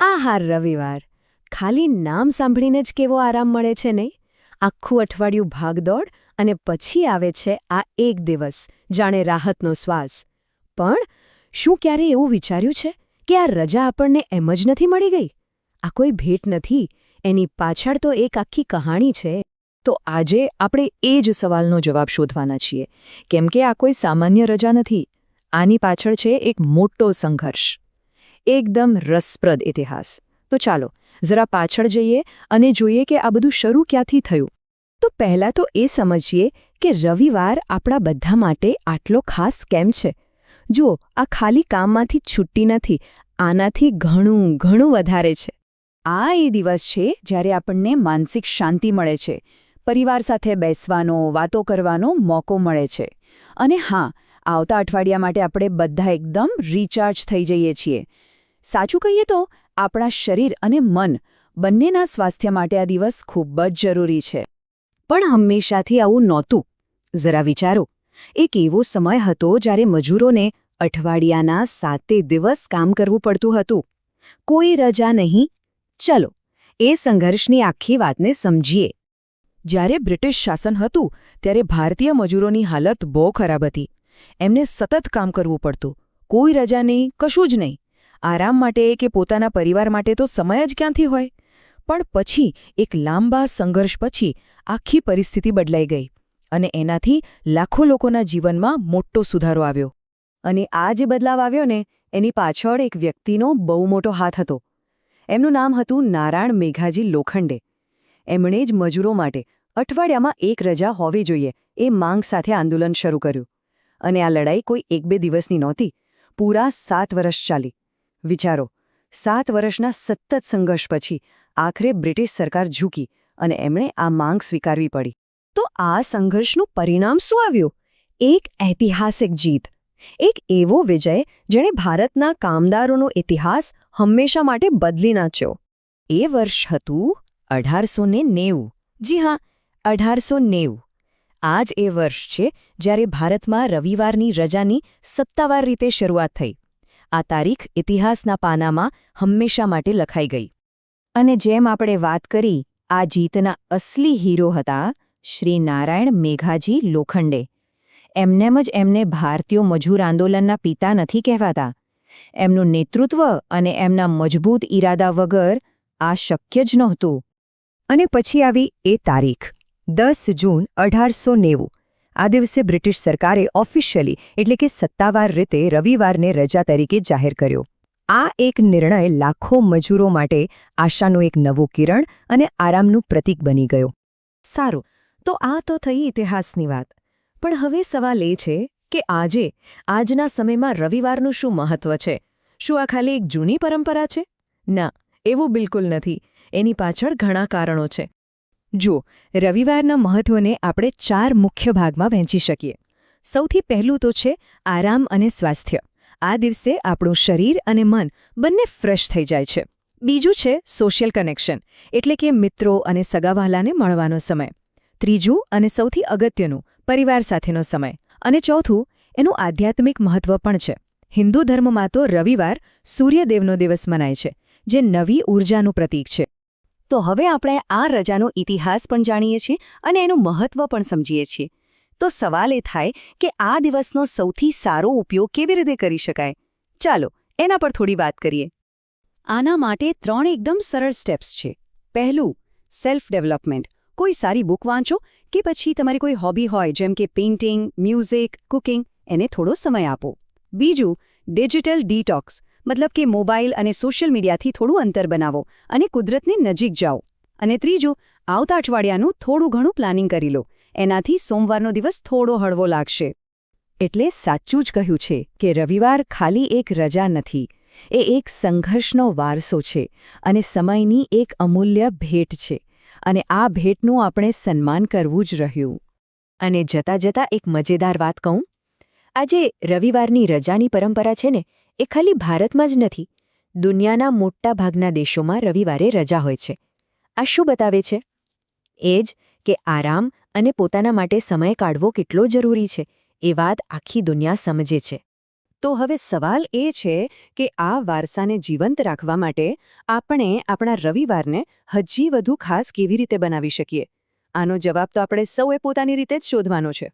આહાર રવિવાર ખાલી નામ સાંભળીને જ કેવો આરામ મળે છે નહીં? આખું અઠવાડિયું ભાગદોડ અને પછી આવે છે આ એક દિવસ, જાણે રાહતનો શ્વાસ. પણ શું ક્યારે એવું વિચાર્યું છે કે આ રજા આપણને એમ જ નથી મળી ગઈ? આ કોઈ ભેટ નથી, એની પાછળ તો એક આખી કહાણી છે. તો આજે આપણે એ જ સવાલનો જવાબ શોધવાના છીએ, કેમ કે આ કોઈ સામાન્ય રજા નથી. આની પાછળ છે એક મોટો સંઘર્ષ, એકદમ રસપ્રદ ઇતિહાસ. તો ચાલો જરા પાછળ જઈએ અને જોઈએ કે આ બધું શરૂ ક્યાંથી થયું. તો પહેલાં તો એ સમજીએ કે રવિવાર આપણા બધા માટે આટલો ખાસ કેમ છે. જુઓ, આ ખાલી કામમાંથી છૂટ્ટી નથી, આનાથી ઘણું ઘણું વધારે છે. આ એ દિવસ છે જ્યારે આપણને માનસિક શાંતિ મળે છે, પરિવાર સાથે બેસવાનો, વાતો કરવાનો મોકો મળે છે. અને હા, આવતા અઠવાડિયા માટે આપણે બધા એકદમ રિચાર્જ થઈ જઈએ છીએ. સાચું કહીએ તો આપણા શરીર અને મન બંનેના સ્વાસ્થ્ય માટે આ દિવસ ખૂબ જ જરૂરી છે. પણ હંમેશાથી આવું નહોતું. જરા વિચારો, એક એવો સમય હતો જ્યારે મજૂરોને અઠવાડિયાના 7 દિવસ કામ કરવું પડતું હતું. કોઈ રજા નહીં. ચલો એ સંઘર્ષની આખી વાતને સમજીએ. જ્યારે બ્રિટિશ શાસન હતું ત્યારે ભારતીય મજૂરોની હાલત બહુ ખરાબ હતી. એમને સતત કામ કરવું પડતું, કોઈ રજા નહીં, કશું જ નહીં. આરામ માટે કે પોતાના પરિવાર માટે તો સમય જ ક્યાંથી હોય? પણ પછી એક લાંબા સંઘર્ષ પછી આખી પરિસ્થિતિ બદલાઈ ગઈ અને એનાથી લાખો લોકોના જીવનમાં મોટો સુધારો આવ્યો. અને આ જે બદલાવ આવ્યો ને, એની પાછળ એક વ્યક્તિનો બહુ મોટો હાથ હતો. એમનું નામ હતું નારાયણ મેઘાજી લોખંડે. એમણે જ મજૂરો માટે અઠવાડિયામાં એક રજા હોવી જોઈએ એ માંગ સાથે આંદોલન શરૂ કર્યું. અને આ લડાઈ કોઈ 1-2 દિવસની નહોતી, પૂરા 7 વર્ષ ચાલી. વિચારો, 7 વર્ષના સતત સંઘર્ષ પછી આખરે બ્રિટિશ સરકાર ઝૂકી અને એમણે આ માંગ સ્વીકારવી પડી. તો આ સંઘર્ષનું પરિણામ શું આવ્યું? એક ઐતિહાસિક જીત, એક એવો વિજય જેણે ભારતના કામદારોનો ઇતિહાસ હંમેશા માટે બદલી નાખ્યો. એ વર્ષ હતું 1890. જી હા, 1890. આ જ એ વર્ષ છે જ્યારે ભારતમાં રવિવારની રજાની સત્તાવાર રીતે શરૂઆત થઈ. આ તારીખ ઇતિહાસના પાનામાં હંમેશા માટે લખાઈ ગઈ. અને જેમ આપણે વાત કરી, આ જીતના અસલી હીરો હતા શ્રી નારાયણ મેઘાજી લોખંડે. એમનેમ જ એમને ભારતીય મજૂર આંદોલનના પિતા નથી કહેવાતા. એમનું નેતૃત્વ અને એમના મજબૂત ઈરાદા વગર આ શક્ય જ નહોતું. અને પછી આવી એ તારીખ 10 જૂન 1890. આ દિવસે બ્રિટિશ સરકારે ઓફિશિયલી એટલે કે સત્તાવાર રીતે રવિવારને રજા તરીકે જાહેર કર્યો. આ એક નિર્ણય લાખો મજૂરો માટે આશાનું એક નવું કિરણ અને આરામનું પ્રતીક બની ગયો. સારું, તો આ તો થઈ ઇતિહાસની વાત. પણ હવે સવાલ એ છે કે આજના સમયમાં રવિવારનું શું મહત્વ છે? શું આ ખાલી એક જૂની પરંપરા છે? ના, એવું બિલકુલ નથી. એની પાછળ ઘણા કારણો છે. જુઓ, રવિવારના મહત્વને આપણે 4 મુખ્ય ભાગમાં વહેંચી શકીએ. સૌથી પહેલું તો છે આરામ અને સ્વાસ્થ્ય. આ દિવસે આપણું શરીર અને મન બંને ફ્રેશ થઈ જાય છે. બીજું છે સોશિયલ કનેક્શન, એટલે કે મિત્રો અને સગાવહાલાને મળવાનો સમય. ત્રીજું અને સૌથી અગત્યનું, પરિવાર સાથેનો સમય. અને ચોથું, એનું આધ્યાત્મિક મહત્વ પણ છે. હિન્દુ ધર્મમાં તો રવિવાર સૂર્યદેવનો દિવસ મનાય છે, જે નવી ઊર્જાનું પ્રતીક છે. તો હવે આપણે આ રજાનો ઇતિહાસ પણ જાણીએ છીએ અને એનું મહત્વ પણ સમજીએ છીએ. તો સવાલ એ થાય કે આ દિવસનો સૌથી સારો ઉપયોગ કેવી રીતે કરી શકાય? ચાલો એના પર થોડી વાત કરીએ. આના માટે 3 એકદમ સરળ સ્ટેપ્સ છે. પહેલું, સેલ્ફ ડેવલપમેન્ટ. કોઈ સારી બુક વાંચો કે પછી તમારી કોઈ હોબી હોય જેમ કે પેઇન્ટિંગ, મ્યુઝિક, કુકિંગ, એને થોડો સમય આપો. બીજું, ડિજિટલ ડીટોક્સ, મતલબ કે મોબાઈલ અને સોશિયલ મીડિયાથી થોડું અંતર બનાવો અને કુદરતની નજીક જાઓ. અને ત્રીજું, આવતા અઠવાડિયાનું થોડું ઘણું પ્લાનિંગ કરી લો. એનાથી સોમવારનો દિવસ થોડો હળવો લાગશે. એટલે સાચું જ કહ્યું છે કે રવિવાર ખાલી એક રજા નથી, એ એક સંઘર્ષનો વારસો છે અને સમયની એક અમૂલ્ય ભેટ છે. અને આ ભેટનું આપણે સન્માન કરવું જ રહ્યું. અને જતાં જતાં એક મજેદાર વાત કહું. આજે રવિવારની રજાની પરંપરા છે ને, એ ખાલી ભારતમાં જ નથી. દુનિયાના મોટા ભાગના દેશોમાં રવિવારે રજા હોય છે. આ શું બતાવે છે? એ જ કે આરામ અને પોતાના માટે સમય કાઢવો કેટલો જરૂરી છે, એ વાત આખી દુનિયા સમજે છે. તો હવે સવાલ એ છે કે આ વારસાને જીવંત રાખવા માટે આપણે આપણા રવિવારને હજી વધુ ખાસ કેવી રીતે બનાવી શકીએ? આનો જવાબ તો આપણે સૌએ પોતાની રીતે જ શોધવાનો છે.